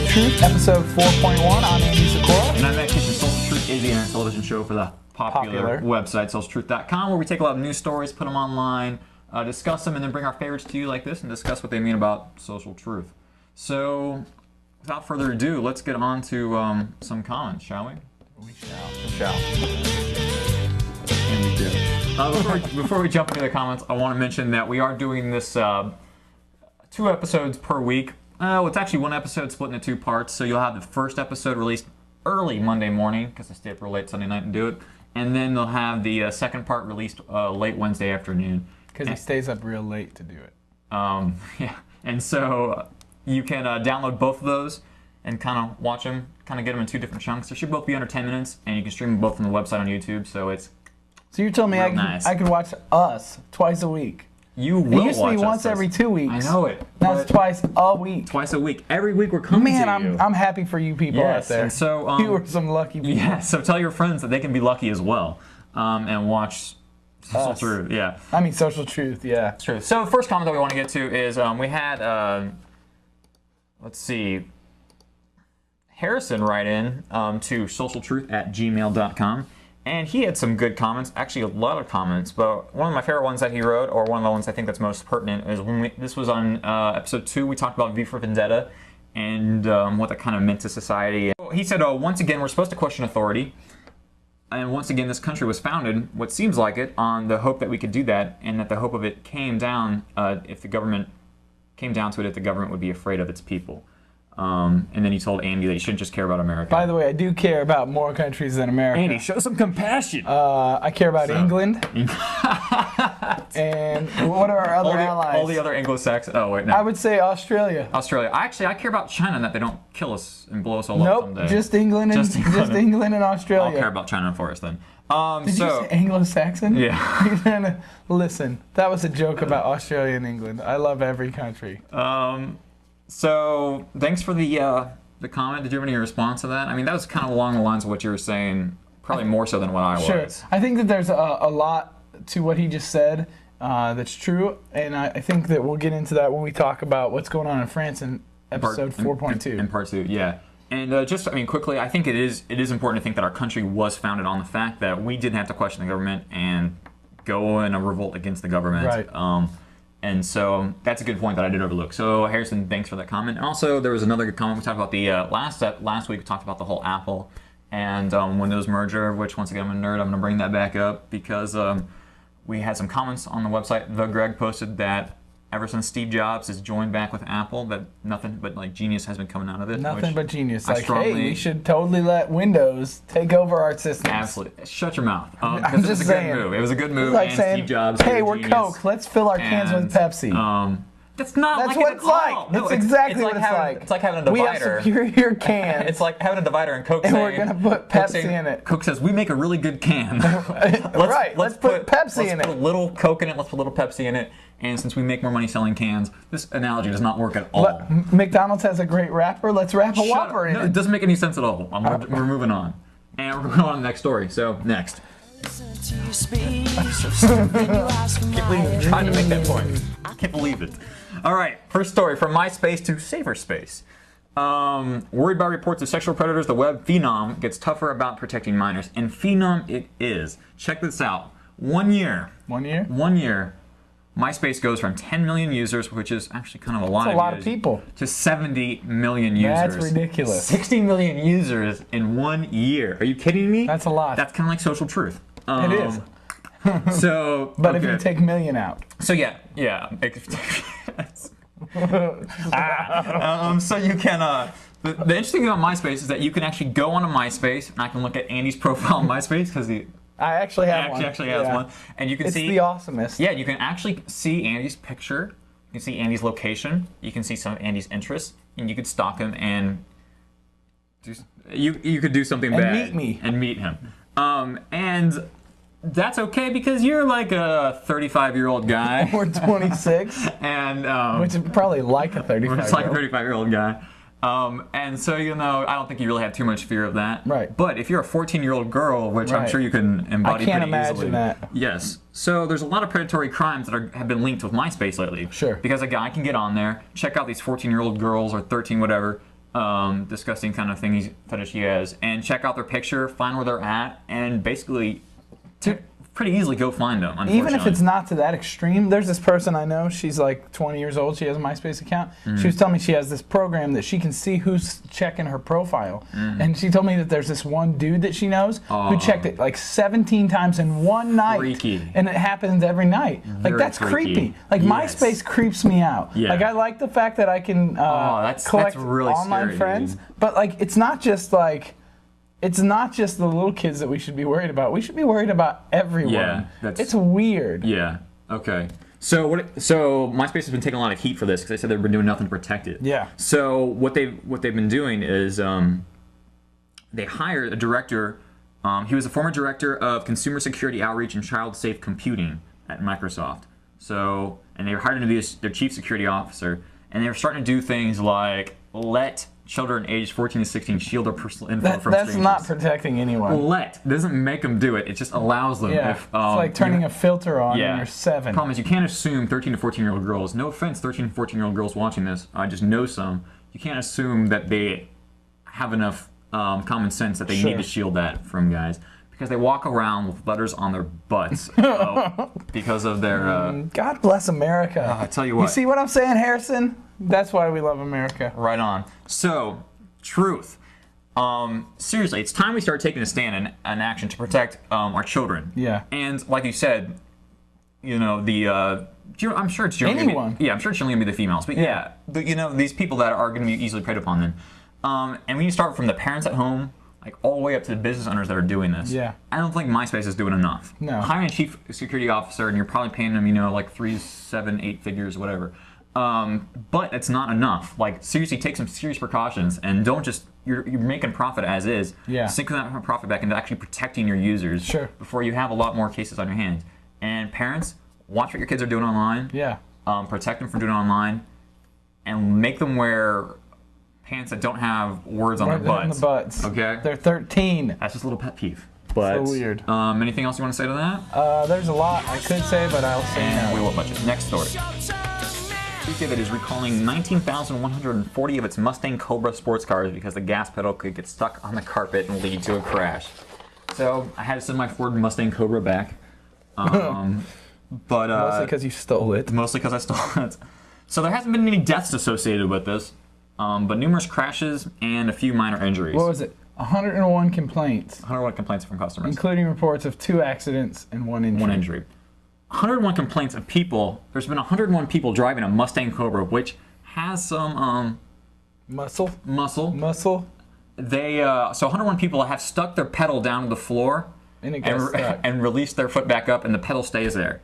Truth, episode 4.1. I'm Andy Sikora. And I'm Matt Kitchen. Social Truth is the internet television show for the popular website, socialtruth.com, where we take a lot of news stories, put them online, discuss them, and then bring our favorites to you like this and discuss what they mean about social truth. So, without further ado, let's get on to some comments, shall we? We shall. And we do. Before we jump into the comments, I want to mention that we are doing this 2 episodes per week. It's actually 1 episode split into 2 parts, so you'll have the first episode released early Monday morning, because I stay up real late Sunday night and do it, and then they'll have the second part released late Wednesday afternoon. Because he stays up real late to do it. Yeah, and so you can download both of those and kind of watch them, kind of get them in 2 different chunks. They should both be under 10 minutes, and you can stream them both from the website on YouTube, so it's So you're telling me I could watch us twice a week? You will. It used to be once every 2 weeks. I know it. Now it's twice a week. Twice a week. Every week we're coming to you. Man, I'm happy for you people out there. And so, you are some lucky people. Yeah, so tell your friends that they can be lucky as well and watch Social Truth. Yeah. I mean, Social Truth, yeah. It's true. So the first comment that we want to get to is we had, let's see, Harrison write in to socialtruth@gmail.com. And he had some good comments, actually a lot of comments, but one of my favorite ones that he wrote, or one of the ones I think that's most pertinent, is when this was on episode 2, we talked about V for Vendetta and what that kind of meant to society. He said, once again, we're supposed to question authority, and once again, this country was founded, what seems like it, on the hope that we could do that, and that the hope of it came down, if the government came down to it, if the government would be afraid of its people. And then he told Andy that he shouldn't just care about America. By the way, I do care about more countries than America. Andy, show some compassion. I care about England. And what are our other allies? All the other Anglo-Saxon. Oh, wait, no. I would say Australia. Australia. I care about China and that they don't kill us and blow us all up someday. Nope, just England and Australia. I'll care about China for us then. Did you say Anglo-Saxon? Yeah. Listen, that was a joke about Australia and England. I love every country. So, thanks for the comment. Did you have any response to that? I mean, that was kind of along the lines of what you were saying, probably more so than what I was. Sure. I think that there's a lot to what he just said that's true, and I think that we'll get into that when we talk about what's going on in France in episode 4.2. In part 2, yeah. And quickly, I think it is important to think that our country was founded on the fact that we didn't have to question the government and go in a revolt against the government. Right. And so that's a good point that I did overlook. So Harrison, thanks for that comment. And also there was another good comment. We talked about the last week. We talked about the whole Apple and Windows merger, which once again I'm a nerd. I'm going to bring that back up because we had some comments on the website. The Greg posted that ever since Steve Jobs has joined back with Apple, that nothing but like genius has been coming out of it. Nothing but genius. Like, hey, we should totally let Windows take over our systems. Absolutely. Shut your mouth. I'm just saying. It was a good move. Like and saying, Steve Jobs. Hey, we're Coke. Let's fill our cans with Pepsi. That's what it's like. That's exactly what it's like. It's like having a divider. We have superior cans. It's like having a divider and Coke and saying, we're going to put Pepsi in it. Coke says, we make a really good can. Let's put Pepsi in it. Let's put a little Coke in it. Let's put a little Pepsi in it. And since we make more money selling cans, this analogy does not work at all. McDonald's has a great wrapper. Let's wrap a Whopper in it. It doesn't make any sense at all. We're moving on. And we're going on to the next story. So, next. Can't believe you're trying to make that point. I can't believe it. All right, first story, from MySpace to safer space. Worried by reports of sexual predators, the web phenom gets tougher about protecting minors. And phenom it is. Check this out. 1 year. 1 year? 1 year. MySpace goes from 10 million users, which is actually kind of a lot, That's a lot of people, to 70 million users. That's ridiculous. 60 million users in 1 year. Are you kidding me? That's a lot. That's kind of like Social Truth. It is. So, but if you take million out. So yeah. So you can. The interesting thing about MySpace is that you can actually go onto MySpace, and I can look at Andy's profile on MySpace because I actually have one. Actually has one, and you can see. It's the awesomest. Yeah, you can actually see Andy's picture. You can see Andy's location. You can see some of Andy's interests, and you could stalk him and you could do something bad meet me and meet him. And that's okay because you're like a 35-year-old guy. Or 26. And which is probably like a 35-year-old. It's like a 35-year-old guy. And so, you know, I don't think you really have too much fear of that. Right. But if you're a 14-year-old girl, which I'm sure you can embody pretty easily. I can't imagine that. Yes. So there's a lot of predatory crimes that have been linked with MySpace lately. Sure. Because a guy can get on there, check out these 14-year-old girls or 13, whatever, disgusting kind of fetish he has, and check out their picture, find where they're at, and basically pretty easily go find them. Even if it's not to that extreme, there's this person I know, she's like 20 years old, she has a MySpace account. She was telling me she has this program that she can see who's checking her profile. And she told me that there's this one dude that she knows who checked it like 17 times in one night. Freaky. And it happens every night. Like, that's freaky. creepy. Like, MySpace creeps me out. Yeah. Like, I like the fact that I can collect really online scary, friends, dude. but like, it's not just the little kids that we should be worried about. We should be worried about everyone. Yeah, it's weird. Yeah. Okay. So MySpace has been taking a lot of heat for this because they said they've been doing nothing to protect it. Yeah. So what they've been doing is they hired a director. He was a former director of consumer security outreach and child safe computing at Microsoft. So, and they hired him to be their chief security officer, and they were starting to do things like let children aged 14 to 16 shield their personal info from strangers. That's not protecting anyone. Doesn't make them do it. It just allows them. Yeah, If, it's like turning a filter on when you're 7. Problem is, you can't assume 13 to 14-year-old girls. No offense, 13 to 14-year-old girls watching this. I just know some. You can't assume that they have enough common sense that they need to shield that from guys, because they walk around with letters on their butts because of their. God bless America. I tell you what. You see what I'm saying, Harrison? That's why we love America. Right on. So, truth. Seriously, it's time we start taking a stand and action to protect our children. Yeah. And like you said, you know, I'm sure it's generally anyone. I'm sure it's generally gonna be the females, but these people that are gonna be easily preyed upon then. And we need to start from the parents at home, like all the way up to the business owners that are doing this. Yeah. I don't think MySpace is doing enough. No. Hiring a chief security officer and you're probably paying them, like 3, 7, 8 figures, whatever. But it's not enough. Like, seriously, take some serious precautions and don't just, you're making profit as is. Yeah. Sink that profit back into actually protecting your users before you have a lot more cases on your hands. And parents, watch what your kids are doing online. Yeah. Protect them from doing it online, and make them wear pants that don't have words on their butts. On the butts. Okay? They're 13. That's just a little pet peeve. But, so weird. Anything else you want to say to that? There's a lot I could say, but I'll say and no. we won't touch it. Next story. That is recalling 19,140 of its Mustang Cobra sports cars because the gas pedal could get stuck on the carpet and lead to a crash. So I had to send my Ford Mustang Cobra back. But mostly because you stole it. Mostly because I stole it. So there hasn't been any deaths associated with this, but numerous crashes and a few minor injuries. What was it? 101 complaints. 101 complaints from customers. Including reports of 2 accidents and 1 injury. 1 injury. 101 complaints of people. There's been 101 people driving a Mustang Cobra, which has some muscle. They so 101 people have stuck their pedal down to the floor and released their foot back up, and the pedal stays there,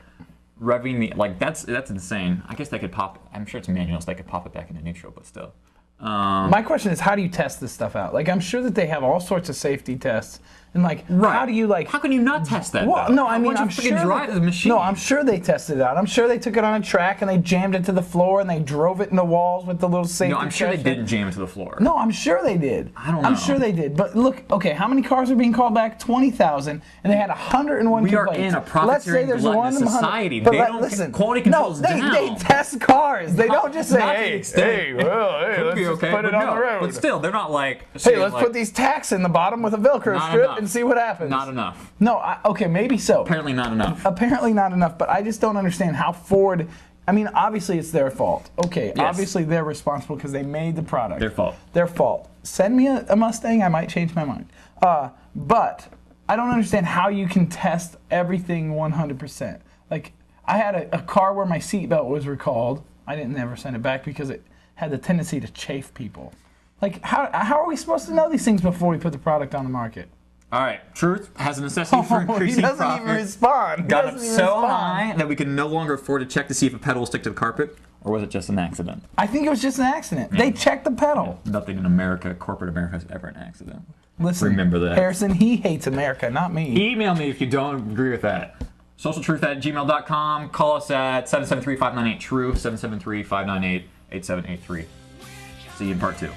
revving the that's insane. I guess they could pop. I'm sure it's manual, so they could pop it back into neutral, but still. My question is, how do you test this stuff out? Like, I'm sure that they have all sorts of safety tests. And how do you How can you not test that? Well, no, I mean, I'm sure. Drive the machine? No, I'm sure they tested it out. I'm sure they took it on a track and they jammed it to the floor and they drove it in the walls with the little safety. No, I'm sure they didn't jam it to the floor. No, I'm sure they did. I don't know. I'm sure they did. But look, okay, how many cars are being called back? 20,000, and they had 101 we complaints. We are in a profiteering gluttonous society. But they don't listen, quality controls down. They test cars. They don't just say, hey, let's just put it on the road. But still, they're not like, hey, let's put these tacks in the bottom with a Velcro strip and see what happens. Not enough. No, okay, maybe so. Apparently not enough. Apparently not enough, but I just don't understand how Ford, I mean, obviously it's their fault. Okay, yes. Obviously they're responsible because they made the product. Their fault. Their fault. Send me a Mustang, I might change my mind. But I don't understand how you can test everything 100%. Like, I had a car where my seatbelt was recalled. I didn't ever send it back because it had the tendency to chafe people. Like, how are we supposed to know these things before we put the product on the market? All right, truth has a necessity for increasing profit. He doesn't even respond. Got up so high that we can no longer afford to check to see if a pedal will stick to the carpet, or was it just an accident? I think it was just an accident. Yeah. They checked the pedal. Yeah. Nothing in America, corporate America, is ever an accident. Listen, remember that. Harrison, he hates America, not me. Email me if you don't agree with that. socialtruth@gmail.com. Call us at 773-598-TRUE, 773-598-8783. See you in part 2.